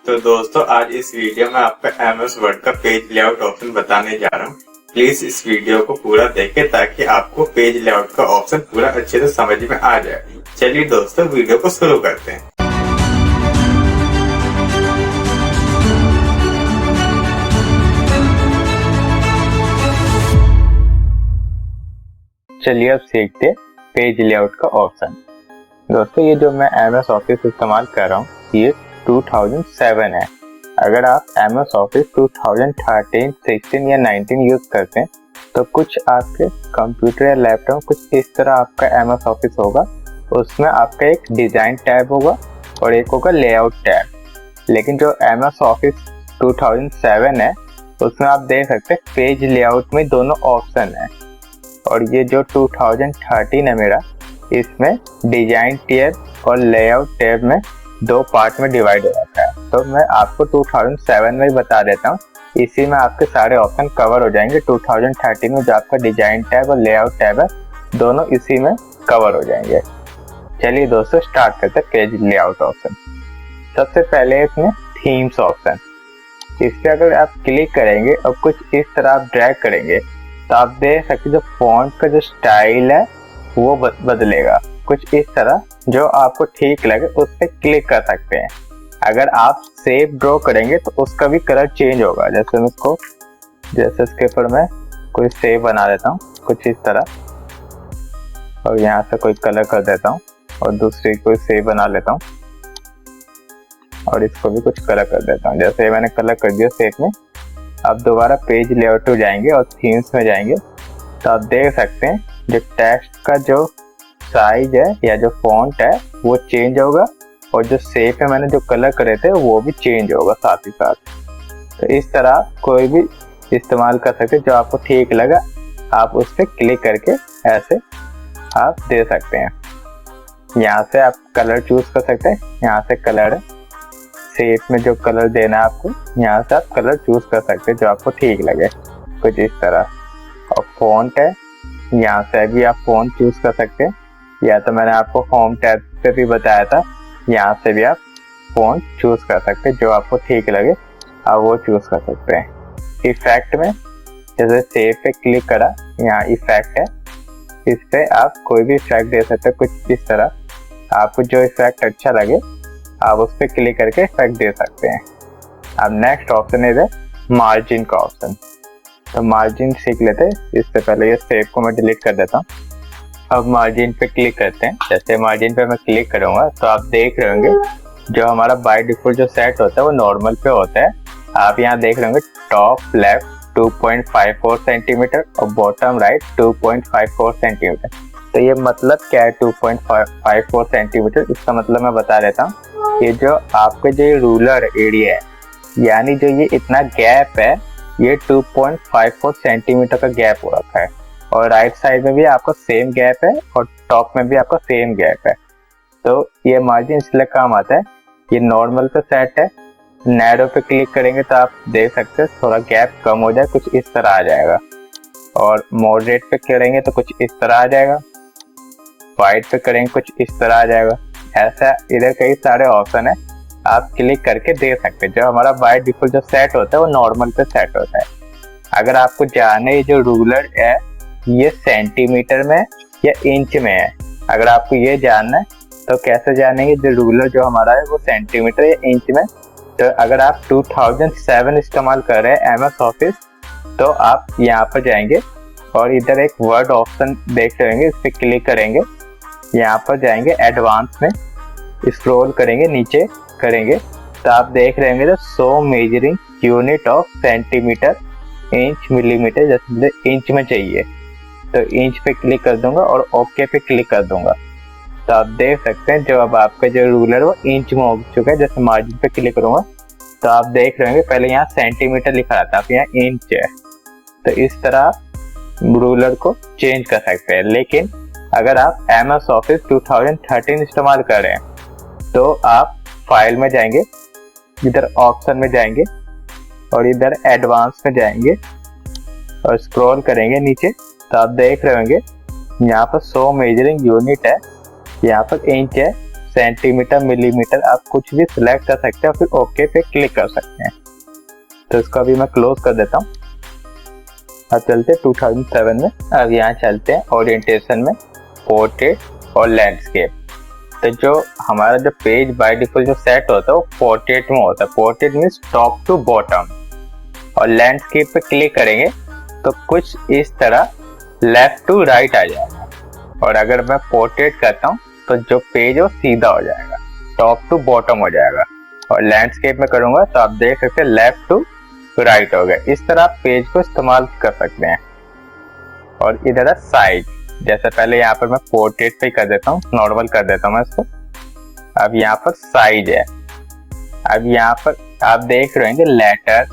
तो दोस्तों आज इस वीडियो में आपको MS वर्ड का पेज लेआउट ऑप्शन बताने जा रहा हूँ। प्लीज इस वीडियो को पूरा देखें ताकि आपको पेज लेआउट का ऑप्शन पूरा अच्छे से समझ में आ जाए। चलिए दोस्तों वीडियो को शुरू करते हैं। चलिए अब सीखते पेज लेआउट का ऑप्शन। दोस्तों ये जो मैं MS ऑफिस इस्तेमाल कर रहा हूँ ये 2007 है। अगर आप MS ऑफिस 2013, 16 या 19 यूज करते हैं तो कुछ आपके कंप्यूटर या लैपटॉप कुछ इस तरह आपका MS ऑफिस होगा। उसमें आपका एक डिजाइन टैब होगा और एक होगा लेआउट टैब। लेकिन जो MS ऑफिस 2007 है उसमें आप देख सकते हैं पेज लेआउट में दोनों ऑप्शन है। और ये जो 2013 है मेरा, इसमें डिजाइन टैब और लेआउट टैब में दो पार्ट में डिवाइड हो जाता है। तो मैं आपको 2007 में ही बता देता हूँ, इसी में आपके सारे ऑप्शन कवर हो जाएंगे। 2013 में जो आपका डिजाइन टैब और लेआउट टैब है दोनों इसी में कवर हो जाएंगे। चलिए दोस्तों स्टार्ट करते हैं पेज लेआउट ऑप्शन। सबसे पहले इसमें थीम्स ऑप्शन, इस पर अगर आप क्लिक करेंगे और कुछ इस तरह आप ड्रैग करेंगे तो आप देख सकते जो फॉन्ट का जो स्टाइल है वो बदलेगा कुछ इस तरह। जो आपको ठीक लगे उस पर क्लिक कर सकते हैं। अगर आप शेप ड्रॉ करेंगे तो उसका भी कलर चेंज होगा। जैसे मैं इसको इसके ऊपर मैं कोई शेप बना देता हूँ कुछ इस तरह और यहाँ से कोई कलर कर देता हूँ और दूसरी कोई शेप बना लेता हूँ और इसको भी कुछ कलर कर देता हूँ। जैसे मैंने कलर कर दिया शेप में। अब दोबारा पेज लेआउट में जाएंगे और थीम्स में जाएंगे तो आप देख सकते हैं जो टेक्स्ट का जो साइज है या जो फॉन्ट है वो चेंज होगा और जो शेप है मैंने जो कलर करे थे वो भी चेंज होगा साथ ही साथ। तो इस तरह कोई भी इस्तेमाल कर सकते हैं, जो आपको ठीक लगा आप उस पर क्लिक करके ऐसे आप दे सकते हैं। यहाँ से आप कलर चूज कर सकते हैं, यहाँ से कलर है, शेप में जो कलर देना है आपको यहाँ से आप कलर चूज कर सकते हैं जो आपको ठीक लगे कुछ इस तरह। और फॉन्ट है, यहाँ से भी आप फॉन्ट चूज कर सकते हैं, या तो मैंने आपको होम टैब पे भी बताया था, यहाँ से भी आप फॉन्ट चूज कर सकते हैं जो आपको ठीक लगे आप वो चूज कर सकते हैं। इफेक्ट में जैसे सेव पे क्लिक करा, यहाँ इफेक्ट है, इस पे आप कोई भी इफेक्ट दे सकते हैं कुछ इस तरह। आपको जो इफेक्ट अच्छा लगे आप उस पर क्लिक करके इफेक्ट दे सकते हैं। अब नेक्स्ट ऑप्शन है मार्जिन का ऑप्शन। तो मार्जिन सीख लेते हैं। इससे पहले ये शेप को मैं डिलीट कर देता हूँ। अब मार्जिन पे क्लिक करते हैं। जैसे मार्जिन पे मैं क्लिक करूंगा तो आप देख रहे होंगे जो हमारा बाय डिफॉल्ट जो सेट होता है वो नॉर्मल पे होता है। आप यहाँ देख रहे होंगे टॉप लेफ्ट 2.54 सेंटीमीटर और बॉटम राइट 2.54 सेंटीमीटर। तो ये मतलब क्या है 2.54 सेंटीमीटर? इसका मतलब मैं बता देता हूँ। ये जो आपके जो रूलर एरिया है यानी जो ये इतना गैप है ये 2.54 सेंटीमीटर का गैप हो रखा है और राइट साइड में भी आपका सेम गैप है और टॉप में भी आपका सेम गैप है। तो ये मार्जिन इसलिए काम आता है। ये नॉर्मल पे सेट है, नैरो पे क्लिक करेंगे तो आप देख सकते हैं थोड़ा गैप कम हो जाए कुछ इस तरह आ जाएगा। और मॉडरेट पे करेंगे तो कुछ इस तरह आ जाएगा, वाइट पे करेंगे कुछ इस तरह आ जाएगा। ऐसा इधर कई सारे ऑप्शन है, आप क्लिक करके दे सकते हैं। जो हमारा बाय डिफॉल्ट जो सेट होता है वो नॉर्मल पे सेट होता है। अगर आपको जानना है जो रूलर है ये सेंटीमीटर में या इंच में है, अगर आपको ये जानना है तो कैसे जानेंगे जो रूलर जो हमारा है वो सेंटीमीटर या इंच में। तो अगर आप 2007 इस्तेमाल कर रहे हैं MS ऑफिस तो आप यहाँ पर जाएंगे और इधर एक वर्ड ऑप्शन देख लेंगे, इस पर क्लिक करेंगे। यहाँ पर जाएंगे एडवांस में, स्क्रॉल करेंगे नीचे करेंगे तो आप देख रहे होंगे show measuring unit of centimetre inch millimetre. जैसे मुझे इंच में चाहिए तो इंच पे क्लिक कर दूंगा और ओके पे क्लिक कर दूंगा तो आप देख सकते हैं जो अब आपका जो रूलर वो इंच में हो चुका है। जैसे मार्जिन पे क्लिक करूंगा तो आप देख रहे होंगे पहले यहाँ सेंटीमीटर लिखा रहा था, अब यहाँ इंच है। तो इस तरह रूलर को चेंज कर सकते हैं। लेकिन अगर आप MS ऑफिस 2013 इस्तेमाल कर रहे हैं तो आप फाइल में जाएंगे, इधर ऑप्शन में जाएंगे और इधर एडवांस में जाएंगे और स्क्रॉल करेंगे नीचे तो आप देख रहे होंगे यहाँ पर शो मेजरिंग यूनिट है, यहाँ पर इंच है, सेंटीमीटर, मिलीमीटर, आप कुछ भी सिलेक्ट कर सकते हैं और फिर ओके पे क्लिक कर सकते हैं। तो इसको अभी मैं क्लोज कर देता हूँ। अब चलते हैं 2007 में। अब यहाँ चलते हैं ओरिएंटेशन में, पोर्ट्रेट और लैंडस्केप। तो जो हमारा जो पेज बाय डिफॉल्ट जो सेट होता है वो पोर्ट्रेट में होता है। Portrait means top to bottom. और लैंडस्केप पे क्लिक करेंगे तो कुछ इस तरह लेफ्ट टू राइट आ जाएगा। और अगर मैं पोर्ट्रेट करता हूँ तो जो पेज है वो सीधा हो जाएगा, टॉप टू बॉटम हो जाएगा। और लैंडस्केप में करूंगा तो आप देख सकते हैं लेफ्ट टू राइट हो गया। इस तरह आप पेज को इस्तेमाल कर सकते हैं। और इधर है साइज। जैसे पहले यहाँ पर मैं पोर्ट्रेट पे कर देता हूँ, नॉर्मल कर देता हूँ मैं इसको। अब यहाँ पर साइज है। अब यहाँ पर आप देख रहे हैं letter,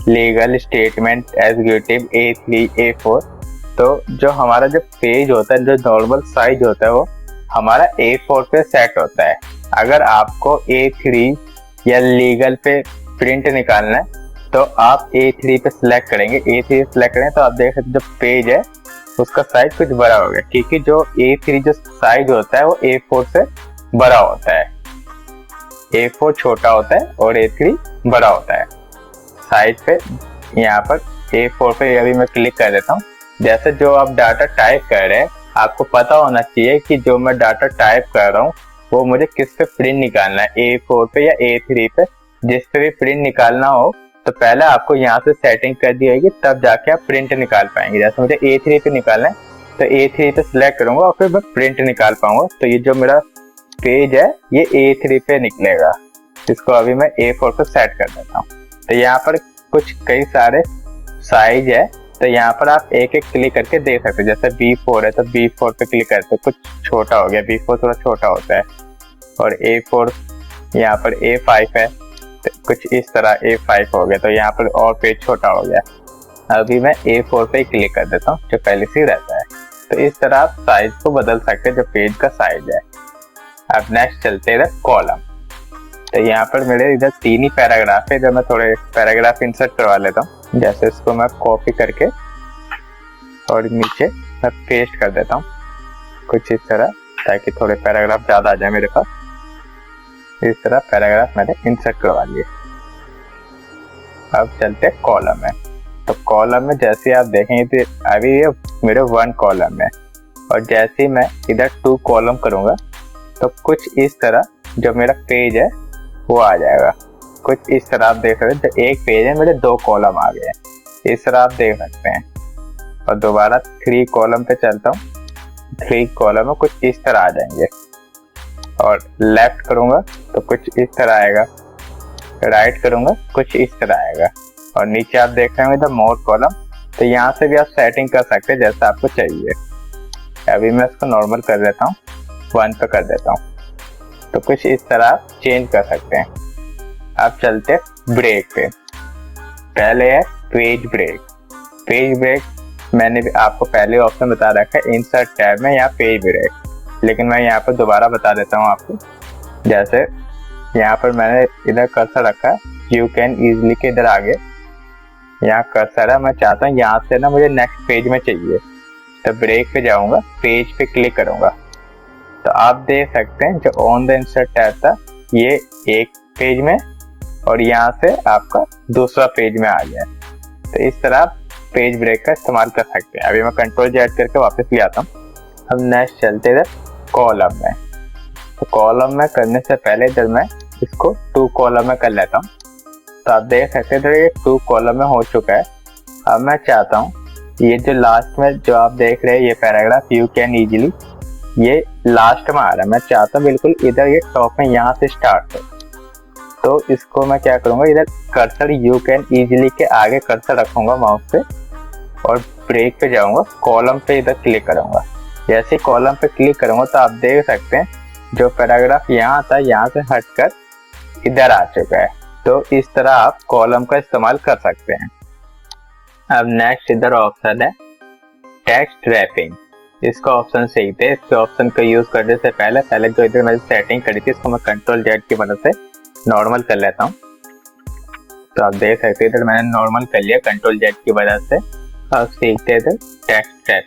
legal, statement, executive, A3, A4। तो जो हमारा जो पेज होता है, जो नॉर्मल साइज होता है वो हमारा A4 पे सेट होता है। अगर आपको A3 या लीगल पे प्रिंट निकालना है तो आप A3 पे सिलेक्ट करेंगे। A3 सिलेक्ट करें तो आप देख सकते जो पेज है उसका साइज कुछ बड़ा हो गया, क्योंकि जो A3 जो साइज होता है वो A4 से बड़ा होता है। A4 छोटा होता है और A3 बड़ा होता है। साइज पे यहाँ पर A4 पे अभी मैं क्लिक कर देता हूँ। जैसे जो आप डाटा टाइप कर रहे हैं आपको पता होना चाहिए कि जो मैं डाटा टाइप कर रहा हूँ वो मुझे किस पे प्रिंट निकालना है, A4 पे या A3 पे। जिस पे भी प्रिंट निकालना हो तो पहले आपको यहाँ से सेटिंग कर दी जाएगी, तब जाके आप प्रिंट निकाल पाएंगे। जैसे मुझे A3 पे निकालना है तो A3 पे सिलेक्ट करूंगा और फिर मैं प्रिंट निकाल पाऊंगा। तो ये जो मेरा पेज है ये A3 पे निकलेगा। इसको अभी मैं A4 पे सेट कर देता हूँ। तो यहाँ पर कुछ कई सारे साइज है, तो यहाँ पर आप एक एक क्लिक करके देख सकते हैं। जैसे B4 है तो B4 पे क्लिक करते कुछ छोटा हो गया, B4 थोड़ा छोटा होता है। और A4 यहाँ पर A5 है तो कुछ इस तरह A5 हो गया, तो यहाँ पर और पेज छोटा हो गया। अभी मैं A4 पे क्लिक कर देता हूँ जो पहले से ही रहता है। तो इस तरह आप साइज को बदल सकते हैं जो पेज का साइज है। अब नेक्स्ट चलते हैं इधर कॉलम। तो यहाँ पर मेरे इधर 3 ही पैराग्राफ है, इधर मैं थोड़े पैराग्राफ इंसर्ट करवा लेता हूँ। जैसे इसको मैं कॉपी करके और नीचे मैं पेस्ट कर देता हूँ कुछ इस तरह, ताकि थोड़े पैराग्राफ ज्यादा आ जाए मेरे पास। इस तरह पैराग्राफ मैंने इंसर्ट करवा लिए। अब चलते हैं कॉलम में। तो कॉलम में जैसे आप देखेंगे तो अभी ये मेरे 1 कॉलम है, और जैसे मैं इधर 2 कॉलम करूंगा तो कुछ इस तरह जो मेरा पेज है वो आ जाएगा। कुछ इस तरह आप देख सकते हैं, जो एक पेज है मेरे 2 कॉलम आ गए हैं। इस तरह आप देख सकते हैं। और दोबारा 3 कॉलम पे चलता हूँ, 3 कॉलम में कुछ इस तरह आ जाएंगे। और लेफ्ट करूंगा तो कुछ इस तरह आएगा, राइट करूंगा कुछ इस तरह आएगा। और नीचे आप देख रहे होंगे द मोर कॉलम, तो यहाँ से भी आप सेटिंग कर सकते हैं जैसा आपको चाहिए। अभी मैं इसको नॉर्मल कर देता हूँ, 1 पे कर देता हूँ। तो कुछ इस तरह आप चेंज कर सकते हैं। अब चलते हैं ब्रेक पे। पहले है पेज ब्रेक। पेज ब्रेक मैंने भी आपको पहले ऑप्शन बता रखा है इंसर्ट टैब में, या पेज ब्रेक, लेकिन मैं यहाँ पर दोबारा बता देता हूँ आपको। जैसे यहाँ पर मैंने इधर कर्सर रखा है, यू कैन इजिली के इधर आगे यहाँ कर्सर है। मैं चाहता हूँ यहाँ से ना मुझे नेक्स्ट पेज में चाहिए, तो ब्रेक पे जाऊंगा, पेज पे क्लिक करूंगा। तो आप देख सकते हैं जो ऑन द इंसर्ट टैब था ये एक पेज में, और यहाँ से आपका दूसरा पेज में आ गया। तो इस तरह आप पेज ब्रेक का इस्तेमाल कर सकते हैं। अभी मैं कंट्रोल Z करके वापस ले आता हूँ। अब नेक्स्ट चलते इधर कॉलम में। तो कॉलम में करने से पहले इधर मैं इसको 2 कॉलम में कर लेता हूँ। तो आप देख सकते हैं ये 2 कॉलम में हो चुका है। अब मैं चाहता हूँ ये जो लास्ट में जो आप देख रहे हैं ये पैराग्राफ यू कैन इजिली, ये लास्ट में आ रहा है। मैं चाहता हूँ बिल्कुल इधर ये टॉप में यहाँ से स्टार्ट हो। तो इसको मैं क्या करूँगा, इधर कर्सर यू कैन इजिली के आगे कर्सर रखूंगा माउस पे, और ब्रेक पे जाऊंगा, कॉलम पे इधर क्लिक करूंगा। जैसे कॉलम पे क्लिक करूंगा तो आप देख सकते हैं जो पैराग्राफ यहाँ था यहाँ से हटकर इधर आ चुका है। तो इस तरह आप कॉलम का इस्तेमाल कर सकते हैं। अब नेक्स्ट इधर ऑप्शन है टेक्स्ट रैपिंग। इसका ऑप्शन सही थे। इसके ऑप्शन का यूज करने से पहले जो इधर मैंने सेटिंग करी थी इसको मैं कंट्रोल Z की मदद से नॉर्मल कर लेता हूँ। तो आप देख सकते हैं इधर मैंने नॉर्मल कर लिया कंट्रोल Z की मदद से। अब सीखते हैं इधर टेक्स्ट रैप।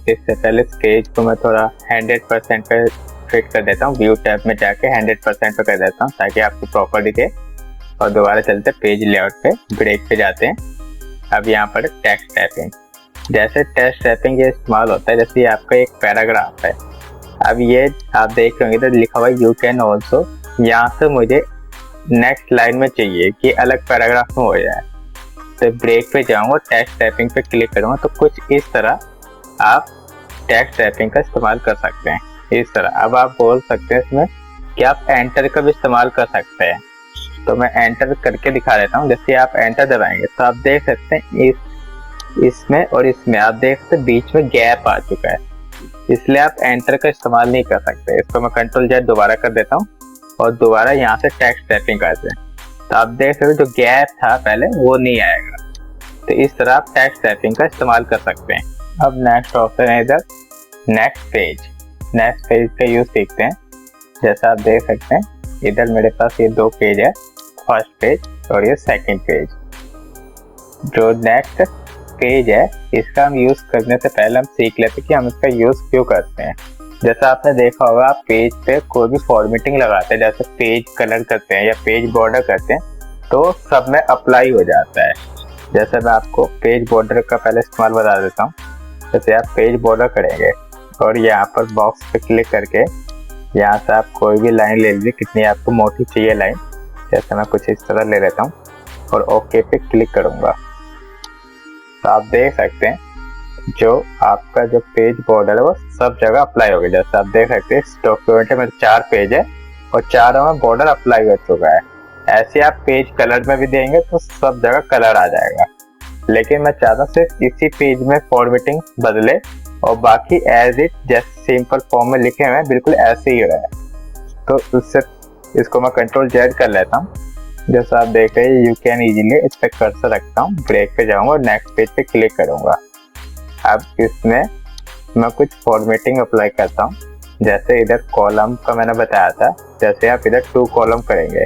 इससे पहले स्केच को मैं थोड़ा 100% पे फिट कर देता हूँ। व्यू टैब में जाके 100% पे कर देता हूँ ताकि आपको प्रॉपर दिखे। और दोबारा चलते पेज लेआउट पे, ब्रेक पे जाते हैं। अब यहाँ पर टेक्स्ट टैपिंग, जैसे टेक्स्ट टैपिंग ये इस्तेमाल होता है जैसे आपका एक पैराग्राफ है। अब ये आप देख रहे होंगे तो लिखा हुआ यू कैन ऑल्सो, यहाँ से मुझे नेक्स्ट लाइन में चाहिए कि अलग पैराग्राफ में हो जाए, तो ब्रेक पे जाऊंगा, टेक्स्ट टैपिंग पे क्लिक करूंगा तो कुछ इस तरह आप टेक्स्ट टैपिंग का इस्तेमाल कर सकते हैं। इस तरह अब आप बोल सकते हैं इसमें कि आप एंटर का भी इस्तेमाल कर सकते हैं। तो मैं एंटर करके दिखा देता हूँ। जैसे आप एंटर दबाएंगे तो आप देख सकते हैं इसमें और इसमें आप देख सकते हैं बीच में गैप आ चुका है, इसलिए आप एंटर का इस्तेमाल नहीं कर सकते। इसको मैं कंट्रोल Z दोबारा कर देता हूँ और दोबारा यहाँ से टेक्स्ट टैपिंग करते हैं तो आप देख सकते हैं जो गैप था पहले वो नहीं आएगा। तो इस तरह आप टेक्स्ट टैपिंग का इस्तेमाल कर सकते हैं। अब नेक्स्ट ऑप्शन है इधर नेक्स्ट पेज। नेक्स्ट पेज का यूज सीखते हैं। जैसा आप देख सकते हैं इधर मेरे पास ये दो पेज है, फर्स्ट पेज और ये सेकंड पेज। जो नेक्स्ट पेज है इसका हम यूज करने से पहले हम सीख लेते हैं कि हम इसका यूज क्यों करते हैं। जैसा आपने देखा होगा आप पेज पे कोई भी फॉर्मेटिंग लगाते हैं, जैसे पेज कलर करते हैं या पेज बॉर्डर करते हैं तो सब में अप्लाई हो जाता है। जैसे मैं आपको पेज बॉर्डर का पहले इस्तेमाल बता देता हूँ। जैसे आप पेज बॉर्डर करेंगे और यहाँ पर बॉक्स पे क्लिक करके यहाँ से आप कोई भी लाइन ले लीजिए, कितनी आपको मोटी चाहिए लाइन। जैसे मैं कुछ इस तरह ले लेता हूँ और ओके पे क्लिक करूँगा तो आप देख सकते हैं जो आपका जो पेज बॉर्डर है वो सब जगह अप्लाई हो गया। जैसे आप देख सकते हैं इस डॉक्यूमेंट में 4 पेज है और चारों में बॉर्डर अप्लाई हो चुका है। ऐसे आप पेज कलर में भी देंगे तो सब जगह कलर आ जाएगा, लेकिन मैं चाहता हूँ सिर्फ इसी पेज में फॉर्मेटिंग बदले और बाकी एज इट जैसे सिंपल फॉर्म में लिखे हुए हैं बिल्कुल ऐसे ही रहे। तो उससे इसको मैं कंट्रोल Z कर लेता हूँ। जैसा आप देख रहे हैं यू कैन इजीली, इस पे कर्सर रखता हूँ, ब्रेक पे जाऊंगा और नेक्स्ट पेज पे क्लिक करूंगा। अब इसमें मैं कुछ फॉर्मेटिंग अप्लाई करता हूँ। जैसे इधर कॉलम का मैंने बताया था, जैसे आप इधर 2 कॉलम करेंगे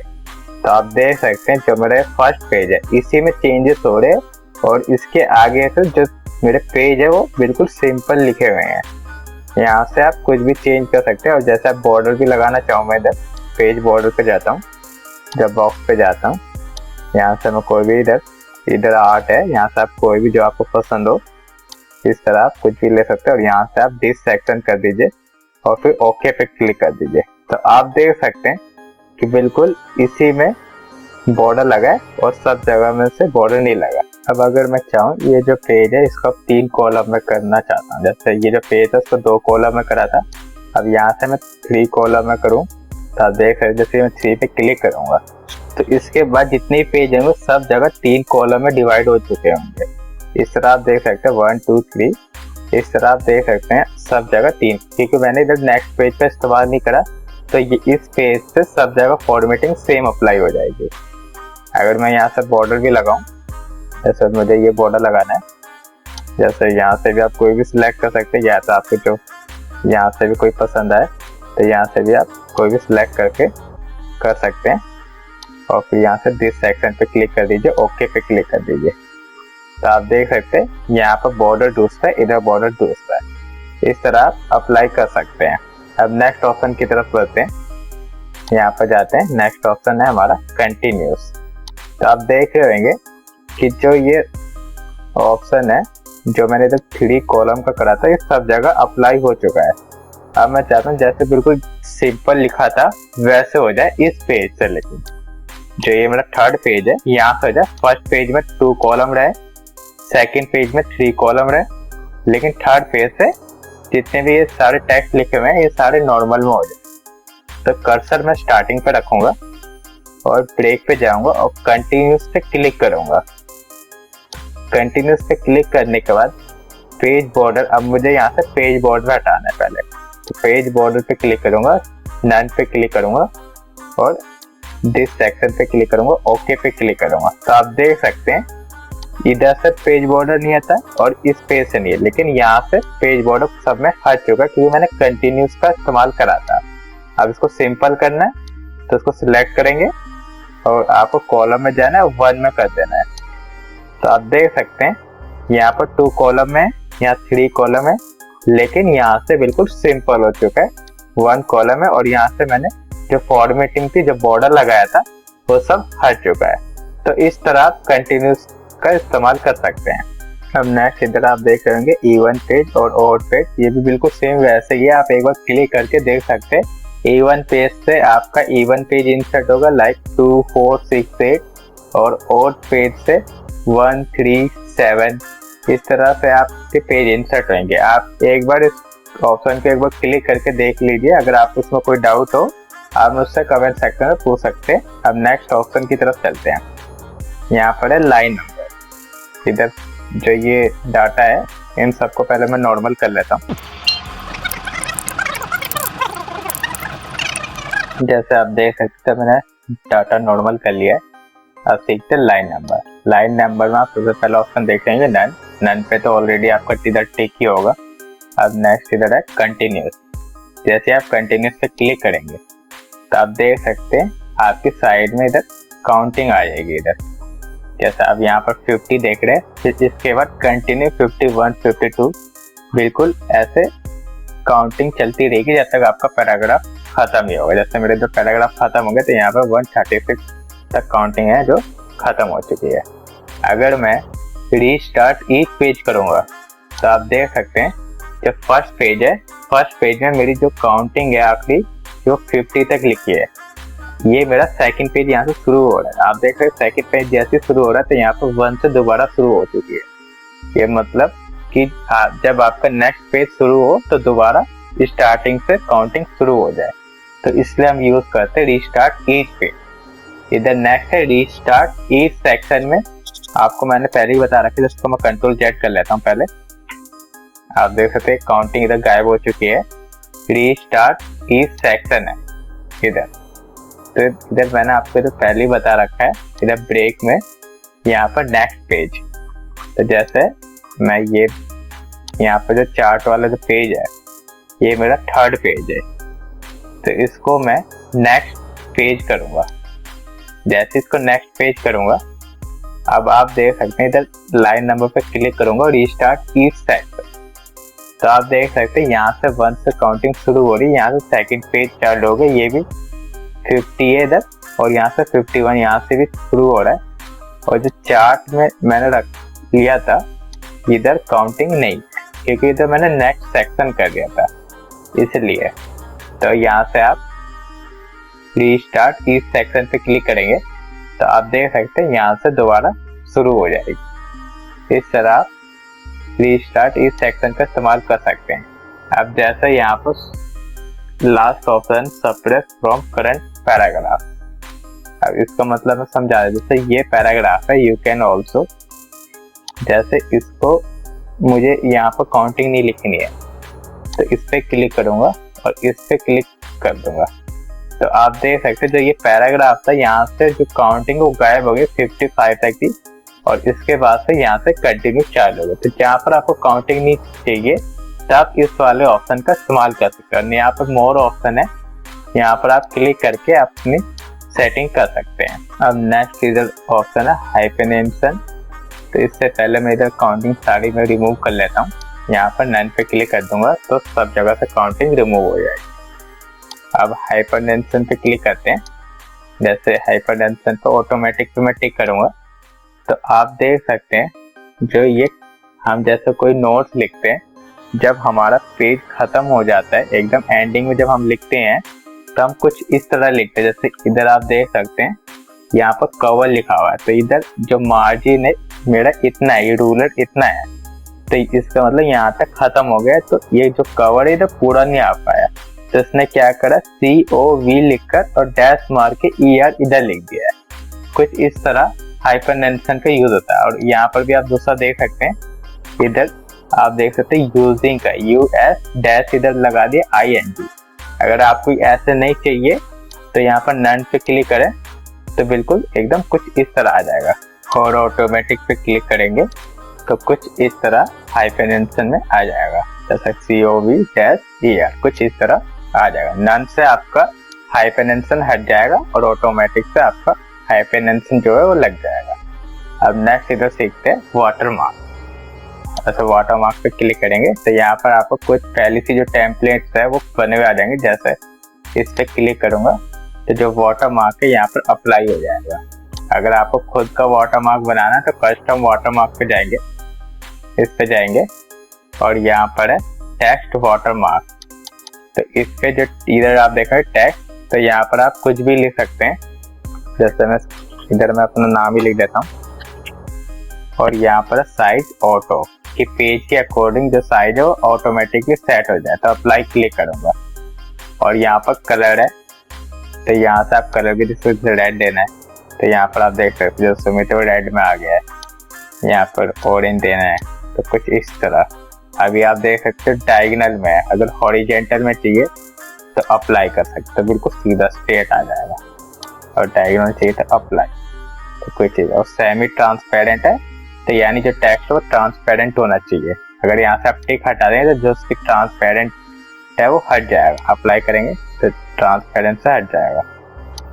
तो आप देख सकते हैं जो मेरा फर्स्ट पेज है इसी में चेंजेस हो रहे हैं और इसके आगे से जो मेरे पेज है वो बिल्कुल सिंपल लिखे हुए हैं। यहाँ से आप कुछ भी चेंज कर सकते हैं। और जैसे आप बॉर्डर भी लगाना चाहूँ मैं इधर पेज बॉर्डर पे जाता हूँ, जब बॉक्स पे जाता हूँ यहाँ से मैं कोई भी इधर आर्ट है, यहाँ से आप कोई भी जो आपको पसंद हो इस तरह आप कुछ भी ले सकते हैं। और यहाँ से आप दिस सेक्शन कर दीजिए और फिर ओके पे क्लिक कर दीजिए तो आप देख सकते हैं कि बिल्कुल इसी में बॉर्डर लगा है और सब जगह में से बॉर्डर नहीं लगा। अब अगर मैं चाहूँ ये जो पेज है इसको 3 कॉलम में करना चाहता हूँ। जैसे ये जो पेज है उसको 2 कॉलम में करा था, अब यहाँ से मैं 3 कॉलम में करूँ तो आप देख रहे जैसे मैं 3 पे क्लिक करूँगा तो इसके बाद जितने पेज होंगे सब जगह 3 कॉलम में डिवाइड हो चुके होंगे। इस तरह आप देख सकते हैं 1 2 3, इस तरह आप देख सकते हैं सब जगह 3, क्योंकि मैंने इधर नेक्स्ट पेज पे इस्तेमाल नहीं करा तो ये इस पेज पे सब जगह फॉर्मेटिंग सेम अप्लाई हो जाएगी। अगर मैं यहाँ से बॉर्डर भी लगाऊं, जैसे मुझे ये बॉर्डर लगाना है, जैसे यहाँ से भी आप कोई भी सिलेक्ट कर सकते हैं, या तो आपको जो यहाँ से भी कोई पसंद आए तो यहाँ से भी आप कोई भी सिलेक्ट करके कर सकते हैं। और फिर यहाँ से दिस सेक्शन पे क्लिक कर दीजिए, ओके पे क्लिक कर दीजिए तो आप देख सकते हैं यहाँ पर बॉर्डर दूसरा है, इधर बॉर्डर दूसरा है। इस तरह आप अप्लाई कर सकते हैं। अब नेक्स्ट ऑप्शन की तरफ बढ़ते हैं, यहाँ पर जाते हैं। नेक्स्ट ऑप्शन है हमारा कंटिन्यूस। तो आप देख रहे होंगे कि जो ये ऑप्शन है जो मैंने इधर 3 कॉलम का करा था ये सब जगह अप्लाई हो चुका है। अब मैं चाहता हूँ जैसे बिल्कुल सिंपल लिखा था वैसे हो जाए इस पेज से, लेकिन जो ये मेरा 3rd पेज है यहाँ से हो जाए। फर्स्ट पेज में 2 कॉलम रहे, सेकंड पेज में 3 कॉलम रहे, लेकिन 3rd पेज से जितने भी ये सारे टेक्स्ट लिखे हुए हैं ये सारे नॉर्मल में हो जाए। तो कर्सर मैं स्टार्टिंग पे रखूंगा और ब्रेक पे जाऊंगा और कंटिन्यूस पे क्लिक करूंगा। कंटिन्यूस पे क्लिक करने के बाद पेज बॉर्डर, अब मुझे यहाँ से पेज बॉर्डर हटाना है पहले, तो पेज बॉर्डर पे क्लिक करूंगा, नन पे क्लिक करूंगा और दिस सेक्शन पे क्लिक करूंगा, ओके पे क्लिक करूंगा। तो आप देख सकते हैं इधर से पेज बॉर्डर नहीं आता और इस पेज से नहीं है, लेकिन यहाँ से पेज बॉर्डर सब में हट चुका क्योंकि मैंने कंटिन्यूस का इस्तेमाल करा था। अब इसको सिंपल करना है तो इसको सिलेक्ट करेंगे और आपको कॉलम में जाना है, 1 में कर देना है। तो आप देख सकते हैं यहाँ पर 2 कॉलम है, यहाँ 3 कॉलम है, लेकिन यहाँ से बिल्कुल सिंपल हो चुका है वन कॉलम है और यहाँ से मैंने जो फॉर्मेटिंग थी, जो बॉर्डर लगाया था, वो सब हट चुका है। तो इस तरह आप कंटिन्यूस का इस्तेमाल कर सकते हैं। अब नेक्स्ट इधर आप देख रहे होंगे इवन पेज और ऑड पेज, ये भी बिल्कुल सेम वैसे ही है। आप एक बार क्लिक करके देख सकते हैं। इवन पेज से आपका इवन पेज इंसर्ट होगा लाइक 2, 4, 6, 8 और ऑड पेज से 1, 3, 7 इस तरह से आपके पेज इंसर्ट होंगे। आप एक बार इस ऑप्शन को एक बार क्लिक करके देख लीजिए। अगर आप उसमें कोई डाउट हो आप मुझसे कमेंट सेक्शन में पूछ सकते हैं। अब नेक्स्ट ऑप्शन की तरफ चलते हैं। यहाँ पर है लाइन नंबर। इधर जो ये डाटा है इन सबको पहले मैं नॉर्मल कर लेता हूँ। जैसे आप देख सकते हैं मैंने डाटा नॉर्मल कर लिया है। अब सीखते हैं लाइन नंबर। लाइन नंबर में आप सबसे पहला ऑप्शन देखेंगे नन। नन पे तो ऑलरेडी आपका इधर टिक ही होगा। अब नेक्स्ट इधर है कंटिन्यूस। जैसे आप कंटिन्यूस पे क्लिक करेंगे तो आप देख सकते हैं आपकी साइड में इधर काउंटिंग आ जाएगी। इधर जैसे आप यहाँ पर 50 देख रहे हैं, फिर इसके बाद कंटिन्यू 51, 52 बिल्कुल ऐसे काउंटिंग चलती रहेगी जब तक आपका पैराग्राफ खत्म ही होगा। जैसे मेरे जो पैराग्राफ खत्म हो गए तो यहाँ पर 136 तक काउंटिंग है जो खत्म हो चुकी है। अगर मैं रीस्टार्ट ईच पेज करूंगा तो आप देख सकते हैं जो फर्स्ट पेज है, फर्स्ट पेज में मेरी जो काउंटिंग है आखिरी जो 50 तक लिखी है, ये मेरा सेकंड पेज यहाँ से शुरू हो रहा है। आप देख रहे हैं सेकंड पेज जैसे शुरू हो रहा है तो यहाँ पर 1 से दोबारा शुरू हो चुकी है। ये मतलब कि जब आपका नेक्स्ट पेज शुरू हो तो दोबारा स्टार्टिंग से काउंटिंग शुरू हो जाए। तो इसलिए हम यूज करते हैं रीस्टार्ट ईच पेज। इधर नेक्स्ट है रीस्टार्ट ईच सेक्शन में आपको मैंने पहले ही बता रखा है, जिसको मैं कंट्रोल Z कर लेता हूँ पहले। आप देख सकते हैं काउंटिंग इधर गायब हो चुकी है। रीस्टार्ट ईच सेक्शन है इधर। तो इधर मैंने आपको तो पहले ही बता रखा है, इधर ब्रेक में यहाँ पर नेक्स्ट पेज। तो जैसे मैं ये यहाँ पर जो चार्ट वाला जो पेज है ये मेरा थर्ड पेज है, तो इसको मैं नेक्स्ट पेज करूंगा। जैसे इसको नेक्स्ट पेज करूंगा अब आप देख सकते हैं इधर लाइन नंबर पे क्लिक करूंगा रीस्टार्ट ईच सेक्शन। तो आप देख सकते हैं यहाँ से 1 से काउंटिंग शुरू हो रही है, यहाँ से सेकंड पेज चार्ट हो गया, ये भी 50 है इधर और यहाँ से 51 यहाँ से भी शुरू हो रहा है। और जो चार्ट में मैंने रख लिया था इधर काउंटिंग नहीं, क्योंकि इधर मैंने नेक्स्ट सेक्शन कर दिया था इसलिए। तो यहाँ से आप रीस्टार्ट ईच सेक्शन पे क्लिक करेंगे तो आप देख सकते हैं यहाँ से दोबारा शुरू हो जाएगी। इस तरह आप रीस्टार्ट ईच सेक्शन का इस्तेमाल कर सकते हैं। अब जैसे यहाँ पर last option suppress from current paragraph. अब इसका मतलब मैं समझा रहा हूं। जैसे ये पैराग्राफ है, यू कैन ऑल्सो, जैसे इसको मुझे यहाँ पर काउंटिंग नहीं लिखनी है तो इस पे क्लिक करूंगा और इस पे क्लिक कर दूंगा। तो आप देख सकते हैं जो ये पैराग्राफ था यहाँ से जो काउंटिंग वो गायब हो गई 55 तक की, और इसके बाद से यहाँ से कंटिन्यू चालू हो गया। तो जहाँ पर आपको काउंटिंग नहीं चाहिए तो आप इस वाले ऑप्शन का इस्तेमाल कर सकते हैं। यहाँ पर मोर ऑप्शन है, यहाँ पर आप क्लिक करके अपनी सेटिंग कर सकते हैं। अब नेक्स्ट इधर ऑप्शन है हाइफेनेशन। तो इससे पहले मैं इधर काउंटिंग सारी में रिमूव कर लेता हूँ। यहाँ पर नन पे क्लिक कर दूंगा तो सब जगह से काउंटिंग रिमूव हो जाएगी। अब हाइपरटेंशन पे क्लिक करते हैं। जैसे हाइपरटेंशन पे ऑटोमेटिक पे मैं टिक करूंगा तो आप देख सकते हैं जो ये हम जैसे कोई नोट्स लिखते हैं, जब हमारा पेज खत्म हो जाता है एकदम एंडिंग में जब हम लिखते हैं तो हम कुछ इस तरह लिखते हैं। जैसे इधर आप देख सकते हैं यहाँ पर कवर लिखा हुआ है, तो इधर जो मार्जिन है मेरा इतना है, ये रूलर इतना है, तो इसका मतलब यहाँ तक खत्म हो गया। तो ये जो कवर है इधर पूरा नहीं आ पाया, तो इसने क्या करा COV लिखकर और डैश मार के ER इधर लिख दिया है। कुछ इस तरह हाइपरटेंशन का यूज होता है। और यहाँ पर भी आप दूसरा देख सकते हैं, इधर आप देख सकते हैं यूजिंग का US डैश इधर लगा दिया ING। अगर आपको ऐसे नहीं चाहिए तो यहाँ पर नन पे क्लिक करें तो बिल्कुल एकदम कुछ इस तरह आ जाएगा। और ऑटोमेटिक पे क्लिक करेंगे तो कुछ इस तरह हाइपरटेंशन में आ जाएगा, जैसा COV डैश ER कुछ इस तरह आ जाएगा। नन से आपका हाइपरटेंशन हट जाएगा और ऑटोमेटिक से आपका हाइपरटेंशन जो है वो लग जाएगा। अब नेक्स्ट इधर सीखते हैं वाटरमार्क। ऐसे वाटर मार्क पे क्लिक करेंगे तो यहाँ पर आपको कुछ पहले से जो टेम्पलेट्स है वो बने हुए आ जाएंगे। जैसे इस पे क्लिक करूंगा तो जो वाटर मार्क है यहाँ पर अप्लाई हो जाएगा। अगर आपको खुद का वाटर मार्क बनाना है तो कस्टम वाटर मार्क पे जाएंगे, इस पे जाएंगे और यहाँ पर है टेक्स्ट वाटर मार्क। तो इस पे जो इधर आप देख रहे हैं टेक्स्ट, तो यहाँ पर आप कुछ भी लिख सकते हैं। जैसे मैं इधर मैं अपना नाम ही लिख देता हूँ और यहाँ पर साइज ऑटो कि पेज के अकॉर्डिंग जो साइज है वो ऑटोमेटिकली सेट हो जाए। तो अप्लाई क्लिक करूंगा और यहाँ पर कलर है तो यहाँ से आप कलर भी जिसको रेड देना है तो यहाँ पर आप देख सकते हो जो सुमित वो रेड में आ गया है, यहाँ पर ऑरेंज देना है तो कुछ इस तरह। अभी आप देख सकते हो डायगोनल में है, अगर हॉरिजेंटल में चाहिए तो अप्लाई कर सकते हो, बिल्कुल सीधा स्ट्रेट आ जाएगा। और डायगोनल चाहिए तो अप्लाई, तो कोई चीज। और सेमी ट्रांसपेरेंट है तो यानी जो टेक्स्ट है वो ट्रांसपेरेंट होना चाहिए। अगर यहाँ से आप टिक हटा देंगे तो जो उसकी ट्रांसपेरेंट है वो हट जाएगा। अप्लाई करेंगे तो ट्रांसपेरेंट से हट जाएगा।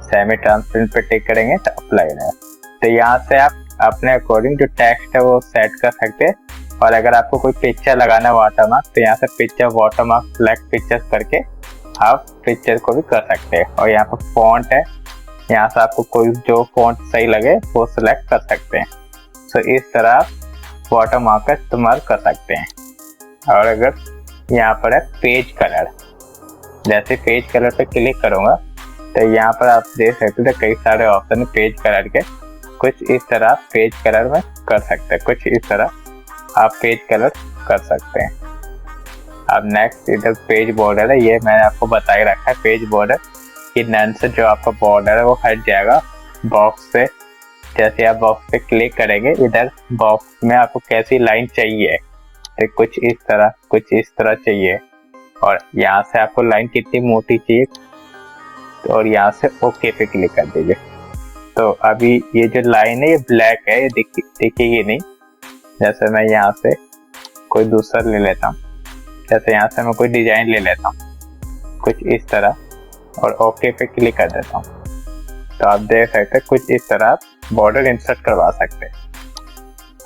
सेमी ट्रांसपेरेंट पे टिक करेंगे तो अप्लाई रहेगा। तो यहाँ से आप अपने अकॉर्डिंग जो टेक्स्ट है वो सेट कर सकते हैं। और अगर आपको कोई पिक्चर लगाना है वाटरमार्क तो यहाँ से पिक्चर वाटरमार्क सेलेक्ट पिक्चर्स करके आप पिक्चर को भी कर सकते हैं। और यहाँ पर फॉन्ट है, यहाँ से आपको कोई जो फॉन्ट सही लगे वो सिलेक्ट कर सकते हैं। तो इस तरह आप वाटरमार्क का इस्तेमाल कर सकते हैं। और अगर यहाँ पर है पेज कलर, जैसे पेज कलर पे क्लिक करूंगा तो यहाँ पर आप देख सकते हैं कई सारे ऑप्शन है पेज कलर के। कुछ इस तरह आप पेज कलर में कर सकते हैं, कुछ इस तरह आप पेज कलर कर सकते हैं। अब नेक्स्ट इधर पेज बॉर्डर है, ये मैंने आपको बता ही रखा है पेज बॉर्डर कि नन से जो आपका बॉर्डर है वो हट जाएगा बॉक्स से। जैसे आप बॉक्स पे क्लिक करेंगे इधर बॉक्स में आपको कैसी लाइन चाहिए तो कुछ इस तरह चाहिए। और यहाँ से आपको लाइन कितनी मोटी चाहिए और यहाँ से ओके पे क्लिक कर दीजिए। तो अभी ये जो लाइन है ये ब्लैक है, ये दिखेगी नहीं। जैसे मैं यहाँ से कोई दूसरा ले लेता हूँ, जैसे यहाँ से मैं कोई डिजाइन ले लेता हूँ कुछ इस तरह और ओके पे क्लिक कर देता हूँ। तो आप देख सकते हैं कुछ इस तरह आप बॉर्डर इंसर्ट करवा सकते हैं।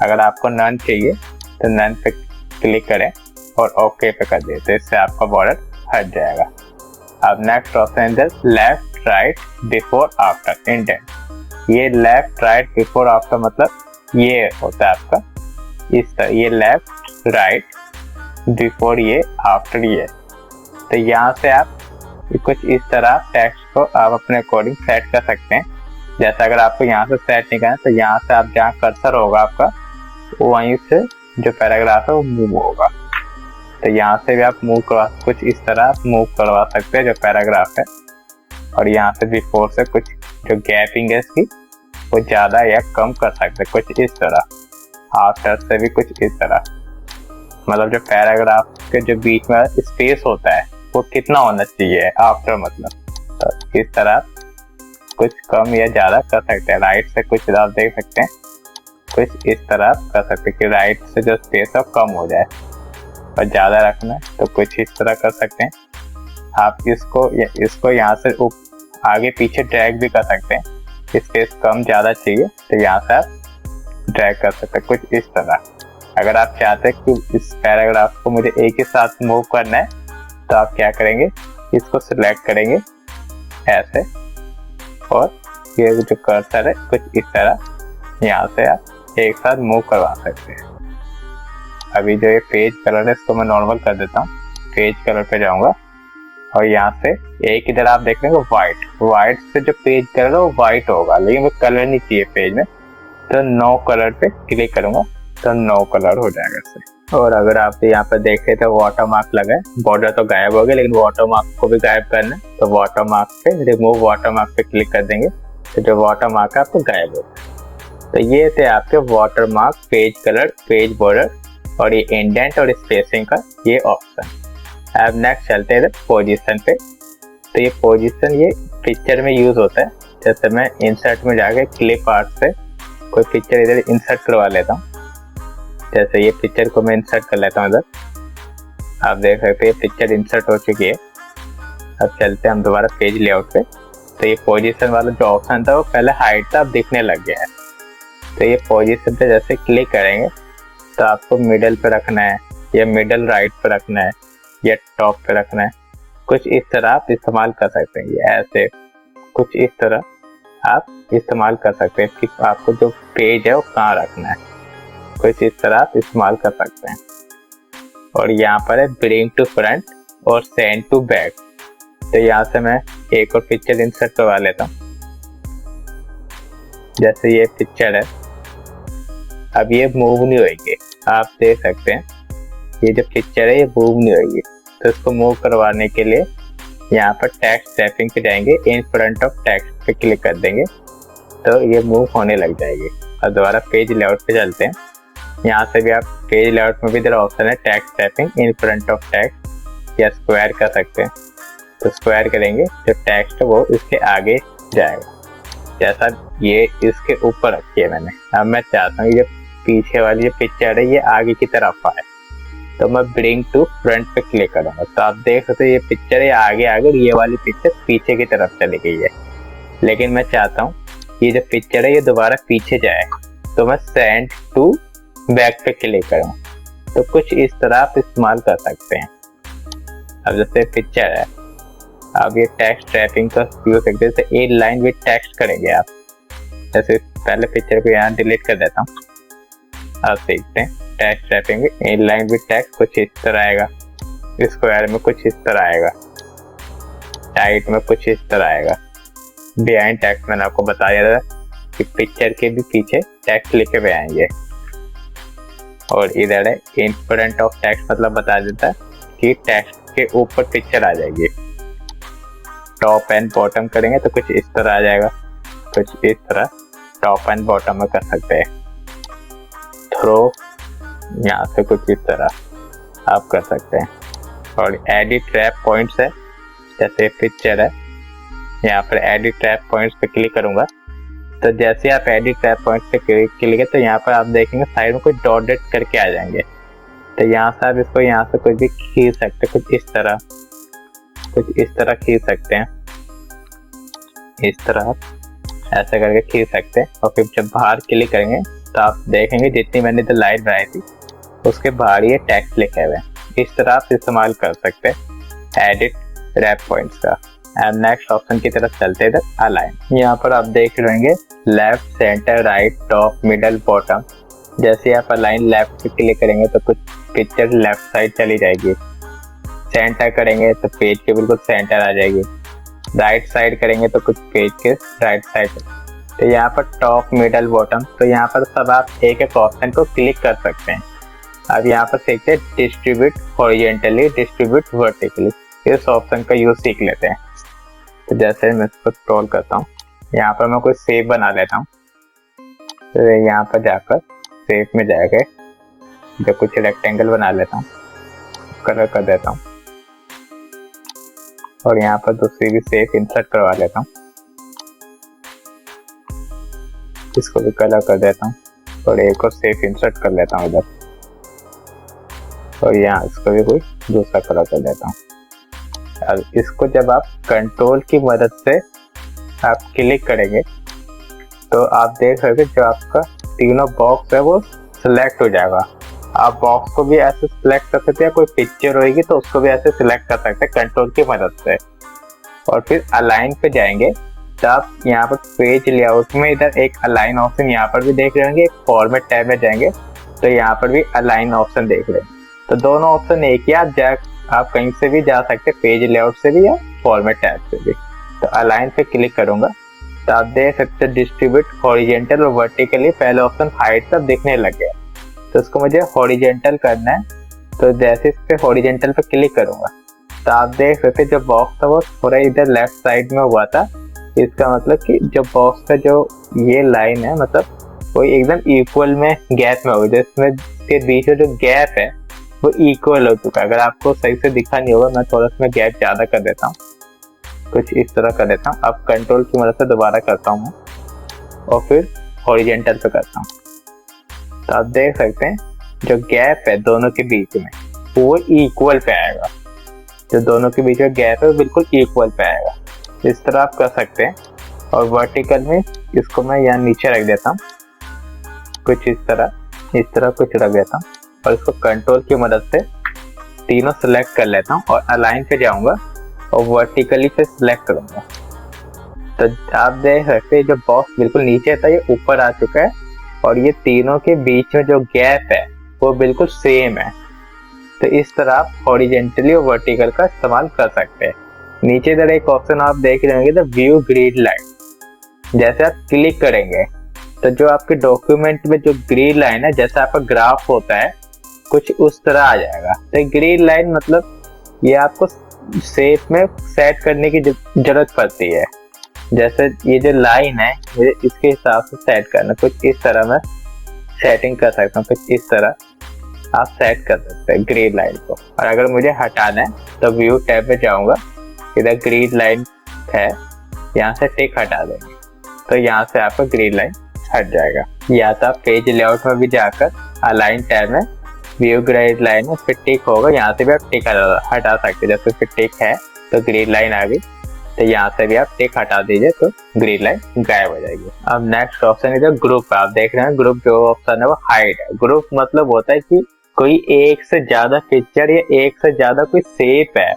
अगर आपको नन चाहिए तो नन पे क्लिक करें और ओके पे कर दें, तो इससे आपका बॉर्डर हट जाएगा। अब नेक्स्ट ऑप्शन है left right before after indent. ये लेफ्ट राइट बिफोर आफ्टर मतलब ये होता है आपका इस तरह, ये लेफ्ट राइट बिफोर ये आफ्टर ये। तो यहाँ से आप कुछ इस तरह टेक्स्ट को आप अपने अकॉर्डिंग सेट कर सकते हैं। जैसे अगर आपको यहाँ से सेट नहीं करना तो यहाँ से आप जहाँ कर्सर होगा आपका वहीं से जो पैराग्राफ है वो मूव होगा। तो यहाँ से भी आप मूव करवा, कुछ इस तरह आप मूव करवा सकते हैं जो पैराग्राफ है। और यहाँ से बिफोर से कुछ जो गैपिंग है इसकी वो ज़्यादा या कम कर सकते हैं, कुछ इस तरह। आफ्टर से भी कुछ इस तरह, मतलब जो पैराग्राफ के जो बीच में स्पेस होता है वो कितना होना चाहिए आफ्टर मतलब। तो इस तरह कुछ कम या ज़्यादा कर सकते हैं। राइट से कुछ आप देख सकते हैं कुछ इस तरह कर सकते हैं कि राइट से जो स्पेस है कम हो जाए और ज़्यादा रखना है तो कुछ इस तरह कर सकते हैं। आप इसको यहाँ से आगे पीछे ड्रैग भी कर सकते हैं। स्पेस कम ज़्यादा चाहिए तो यहाँ से आप ड्रैग कर सकते हैं कुछ इस तरह। अगर आप चाहते हैं कि इस पैराग्राफ को मुझे एक ही साथ मूव करना है तो आप क्या करेंगे, इसको सिलेक्ट करेंगे ऐसे और ये जो कर्सर है कुछ इस तरह यहाँ से आप एक साथ मूव करवा सकते हैं। अभी जो ये पेज कलर है इसको मैं नॉर्मल कर देता हूँ। पेज कलर पे जाऊंगा और यहाँ से एक इधर आप देख लेंगे व्हाइट से जो पेज कलर है वो व्हाइट होगा, लेकिन वो कलर नहीं चाहिए पेज में। तो नो कलर पे क्लिक करूंगा तो नो कलर हो जाएगा इससे। और अगर आप यहाँ पे देखें तो वाटर मार्क लगा है, बॉर्डर तो गायब हो गया लेकिन वाटर मार्क को भी गायब करना है तो वाटर मार्क पे रिमूव वाटर मार्क पे क्लिक कर देंगे तो जो वाटर मार्क है आपको गायब होगा। तो ये थे आपके water mark, page colour, page border और ये इंडेंट और स्पेसिंग का ये ऑप्शन। अब नेक्स्ट चलते हैं पोजीशन पे। तो ये पोजीशन ये पिक्चर में यूज होता है। जैसे मैं इंसर्ट में जाके क्लिप आर्ट से कोई पिक्चर इधर इंसर्ट करवा लेता हूँ। जैसे ये पिक्चर को मैं इंसर्ट कर लेता हूँ इधर, आप देख सकते हैं पिक्चर इंसर्ट हो चुकी है। अब चलते हैं हम दोबारा पेज लेआउट पे। तो ये पोजीशन वाला जो ऑप्शन था वो पहले हाइट था, अब दिखने लग गया है। तो ये पोजीशन पे जैसे क्लिक करेंगे तो आपको मिडल पे रखना है या मिडल राइट पे रखना है या टॉप पे रखना है, कुछ इस तरह आप इस्तेमाल कर सकते हैं। ऐसे कुछ इस तरह आप इस्तेमाल कर सकते हैं कि आपको जो पेज है वो कहाँ रखना है, कुछ इस तरह आप इस्तेमाल कर सकते हैं। और यहाँ पर है ब्रिंग टू फ्रंट और सेंड टू बैक। तो यहाँ से मैं एक और पिक्चर इंसर्ट करवा लेता हूँ। जैसे ये पिक्चर है, अब ये मूव नहीं होगी, आप देख सकते हैं ये जो पिक्चर है ये मूव नहीं होगी। तो इसको मूव करवाने के लिए यहाँ पर टेक्स्ट रैपिंग पे जाएंगे, इन फ्रंट ऑफ टेक्स्ट पे क्लिक कर देंगे तो ये मूव होने लग जाएगी। और दोबारा पेज लेआउट पे चलते हैं। यहाँ से भी आप पेज लेआउट में भी इधर ऑप्शन है text wrapping in front of text, या स्क्वायर कर सकते हैं। तो स्क्वायर करेंगे, जो टेक्स्ट है वो इसके आगे जाएगा। जैसा ये इसके ऊपर रखी है मैंने, अब मैं चाहता हूँ ये पीछे वाली जो पिक्चर है ये आगे की तरफ आए, तो मैं ब्रिंग टू फ्रंट पे क्लिक करूंगा। तो आप देख सकते हैं ये पिक्चर है आगे आगे और ये वाली पिक्चर पीछे की तरफ चली गई है। लेकिन मैं चाहता हूँ ये जो पिक्चर है ये दोबारा पीछे जाए, तो मैं सेंड टू बैक पे क्लिक करूँ। तो कुछ इस तरह आप इस्तेमाल कर सकते हैं। अब जैसे पिक्चर है, अब ये टेक्स्ट रैपिंग का यूज करते हैं। जैसे ए लाइन विद टेक्स्ट करेंगे आप, जैसे पहले पिक्चर को यहाँ डिलीट कर देता हूँ। आप देखते हैं text wrapping a line with text कुछ इस तरह आएगा, स्क्वायर में कुछ इस तरह आएगा, टाइट में कुछ इस तरह आएगा। बिहाइंड टेक्स्ट मैंने आपको बताया था कि पिक्चर के भी पीछे टेक्स्ट लिखे हुए आएंगे। और इधर है इन फ्रंट ऑफ टेक्स्ट, मतलब बता देता है कि टेक्स्ट के ऊपर पिक्चर आ जाएगी। टॉप एंड बॉटम करेंगे तो कुछ इस तरह आ जाएगा, कुछ इस तरह टॉप एंड बॉटम में कर सकते हैं। थ्रो यहाँ से कुछ इस तरह आप कर सकते हैं। और एडिट रैप पॉइंट्स है, जैसे पिक्चर है यहाँ पर एडिट रैप पॉइंट्स पे क्लिक करूंगा। तो जैसे आप एडिट रैप पॉइंट्स पे क्लिक है तो यहाँ पर आप देखेंगे साइड में कुछ डॉट डॉट करके आ जाएंगे। तो यहाँ से आप इसको यहाँ से कुछ भी खींच सकते हैं, कुछ इस तरह खींच सकते हैं। इस तरह आप ऐसा करके खींच सकते हैं। और फिर जब बाहर क्लिक करेंगे तो आप देखेंगे जितनी मैंने तो लाइन बनाई थी उसके बाहर ये टेक्स्ट लिखे हुए हैं। इस तरह आप इस्तेमाल कर सकते हैं एडिट रैप पॉइंट्स का। एंड नेक्स्ट ऑप्शन की तरफ चलते हैं, अलाइन। यहाँ पर आप देख रहेंगे left, centre, right, top, middle, bottom. जैसे आप अलाइन लेफ्ट पे क्लिक करेंगे तो कुछ पिक्चर लेफ्ट साइड चली जाएगी। सेंटर करेंगे तो पेज के बिल्कुल सेंटर आ जाएगी। राइट साइड करेंगे तो कुछ पेज के राइट साइड। तो यहाँ पर टॉप, मिडल, बॉटम, तो यहाँ पर सब आप एक एक ऑप्शन को क्लिक कर सकते हैं। अब यहाँ पर सीखते हैं डिस्ट्रीब्यूट हॉरिजॉन्टली, डिस्ट्रीब्यूट वर्टिकली। इस ऑप्शन का यूज सीख लेते हैं। तो जैसे मैं इसको स्क्रॉल करता हूँ, यहाँ पर मैं कोई शेप बना लेता हूँ। तो यहाँ पर जाकर शेप में जाकर जो कुछ रेक्टेंगल बना लेता हूँ, कलर कर देता हूँ। और यहाँ पर दूसरी भी शेप इंसर्ट करवा लेता हूँ, इसको भी कलर कर देता हूँ। और एक और शेप इंसर्ट कर लेता हूँ इधर, और यहाँ इसको भी कोई दूसरा कलर कर देता हूँ। अब इसको जब आप कंट्रोल की मदद से आप क्लिक करेंगे तो आप देख सकते हैं जो आपका तीनों बॉक्स है वो सिलेक्ट हो जाएगा। आप बॉक्स को भी ऐसे सिलेक्ट कर सकते हैं, कोई पिक्चर होगी तो उसको भी ऐसे सिलेक्ट कर सकते हैं कंट्रोल की मदद से। और फिर अलाइन पे जाएंगे तो आप यहाँ पर पेज लेआउट में इधर एक अलाइन ऑप्शन यहाँ पर भी देख रहे होंगे। एक फॉर्मेट टैब में जाएंगे तो यहाँ पर भी अलाइन ऑप्शन देख रहे हैं। तो दोनों ऑप्शन एक ही, आप कहीं से भी जा सकते हैं, पेज लेआउट से भी या फॉर्मेट टैब से भी। तो अलाइन पे क्लिक करूंगा तो आप देख सकते हैं डिस्ट्रीब्यूट हॉरिजॉन्टल और वर्टिकली। पहले ऑप्शन हाइट सब दिखने लग गया, तो इसको मुझे हॉरिजॉन्टल करना है। तो जैसे इस पे हॉरिजॉन्टल पे क्लिक करूंगा तो आप देख सकते हैं जो बॉक्स था वो थोड़ा इधर लेफ्ट साइड में हुआ था। इसका मतलब कि जो बॉक्स का जो ये लाइन है मतलब वो एकदम इक्वल में गैप में होगी। जिसमें इसके बीच में जो गैप है वो इक्वल हो चुका है। अगर आपको सही से दिखा नहीं होगा, मैं थोड़ा सा गैप ज्यादा कर देता हूँ, कुछ इस तरह कर देता हूँ। अब कंट्रोल की मदद से दोबारा करता हूँ और फिर हॉरिजॉन्टल पे करता हूँ। तो आप देख सकते हैं जो गैप है दोनों के बीच में वो इक्वल पे आएगा। जो दोनों के बीच में गैप है वो बिल्कुल इक्वल पे आएगा। इस तरह आप कर सकते हैं। और वर्टिकल में इसको मैं यहाँ नीचे रख देता हूँ कुछ इस तरह। इस तरह कुछ रख देता हूँ और इसको कंट्रोल की मदद से तीनों सिलेक्ट कर लेता हूँ और अलाइन पे जाऊंगा और वर्टिकली पे सिलेक्ट करूंगा। तो आप देख सकते हैं जो बॉक्स बिल्कुल नीचे था ये ऊपर आ चुका है और ये तीनों के बीच में जो गैप है वो बिल्कुल सेम है। तो इस तरह आप हॉरिजेंटली और वर्टिकल का इस्तेमाल कर सकते हैं। नीचे इधर एक ऑप्शन आप देख रहे होंगे द व्यू ग्रिड लाइन। जैसे आप क्लिक करेंगे तो जो आपके डॉक्यूमेंट में जो ग्रिड लाइन है, जैसे आपका ग्राफ होता है कुछ उस तरह आ जाएगा। तो ग्रिड लाइन मतलब ये आपको शेप में सेट करने की जरूरत पड़ती है। जैसे ये जो लाइन है मुझे इसके हिसाब से सेट करना, कुछ इस तरह मैं सेटिंग कर सकता हूँ, कुछ इस तरह आप सेट कर सकते हैं ग्रिड लाइन को। और अगर मुझे हटाना है तो व्यू टैब पे जाऊंगा, इधर ग्रिड लाइन है, यहाँ से टिक हटा देंगे तो यहाँ से आपका ग्रिड लाइन हट जाएगा। या तो आप पेज लेआउट में भी जाकर अलाइन टैब में व्यू ग्रिड लाइन उस पर टिक होगा, यहाँ से भी आप टिक हटा सकते हैं। जैसे उस पर टिक है तो ग्रिड लाइन आ गई, तो यहाँ से भी आप टिक हटा दीजिए तो ग्रिड लाइन गायब हो जाएगी। अब नेक्स्ट ऑप्शन इधर ग्रुप आप देख रहे हैं। ग्रुप जो ऑप्शन है वो हाइड है। ग्रुप मतलब होता है कि कोई एक से ज्यादा पिक्चर या एक से ज्यादा कोई शेप है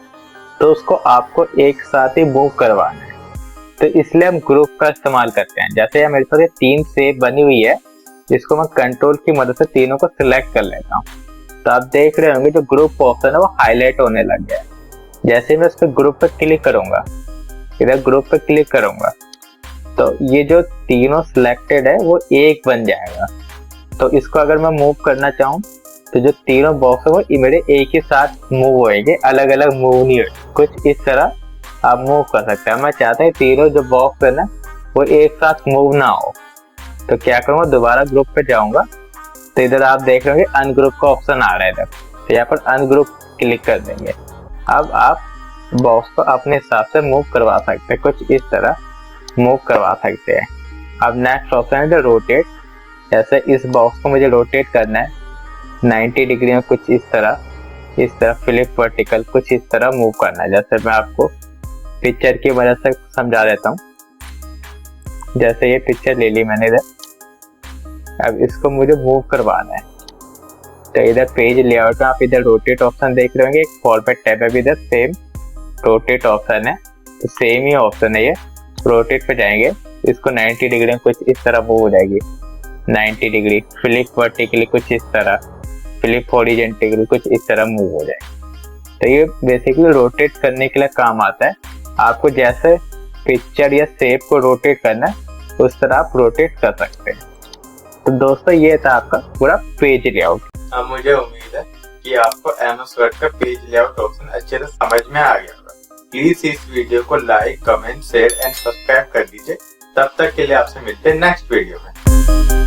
तो उसको आपको एक साथ ही मूव करवाना है, तो इसलिए हम ग्रुप का इस्तेमाल करते हैं। जैसे मेरे पास ये 3 शेप बनी हुई है, जिसको मैं कंट्रोल की मदद से तीनों को सिलेक्ट कर लेता हूँ। तो आप देख रहे होंगे जो ग्रुप ऑप्शन है वो हाईलाइट होने लग गया है। जैसे मैं इस पर ग्रुप पर क्लिक करूंगा, इधर ग्रुप पर क्लिक करूंगा तो ये जो तीनों सिलेक्टेड है वो एक बन जाएगा। तो इसको अगर मैं मूव करना चाहूँ तो जो तीनों बॉक्स है वो मेरे एक ही साथ मूव होएंगे, अलग अलग मूव नहीं होंगे। कुछ इस तरह आप मूव कर सकते हैं। मैं चाहता हूँ तीनों जो बॉक्स है ना वो एक साथ मूव ना हो, तो क्या करूँगा, दोबारा ग्रुप पे जाऊंगा तो इधर आप देख रहे होंगे अनग्रुप का ऑप्शन आ रहा है इधर, तो यहाँ पर अनग्रुप क्लिक कर देंगे। अब आप बॉक्स को अपने हिसाब से मूव करवा सकते हैं, कुछ इस तरह मूव करवा सकते हैं। अब नेक्स्ट ऑप्शन है रोटेट। जैसे इस बॉक्स को मुझे रोटेट करना है 90 डिग्री में, कुछ इस तरह फ्लिप वर्टिकल कुछ इस तरह मूव करना है। जैसे मैं आपको पिक्चर की मदद से समझा देता हूँ। जैसे ये पिक्चर ले ली मैंने इधर, अब इसको मुझे मूव करवाना है तो इधर पेज लेआउट में आप इधर रोटेट ऑप्शन देख रहे होंगे, एक फॉरवर्ड टैब है, इधर सेम रोटेट ऑप्शन है, तो सेम ही ऑप्शन है ये। रोटेट पे जाएंगे, इसको 90 डिग्री में कुछ इस तरह मूव हो जाएगी, 90 डिग्री फ्लिप वर्टिकली कुछ इस तरह, फ्लिप हॉरिजॉन्टली कुछ इस तरह मूव हो जाए। तो ये बेसिकली रोटेट करने के लिए काम आता है। आपको जैसे पिक्चर या शेप को रोटेट करना है उस तरह आप रोटेट कर सकते हैं। तो दोस्तों ये था आपका पूरा पेज लेआउट। अब मुझे उम्मीद है कि आपको MS वर्ड का पेज लेआउट ऑप्शन अच्छे से समझ में आ गया होगा। प्लीज इस वीडियो को like, comment, share and subscribe कर दीजिए। तब तक के लिए आपसे मिलते हैं नेक्स्ट वीडियो में।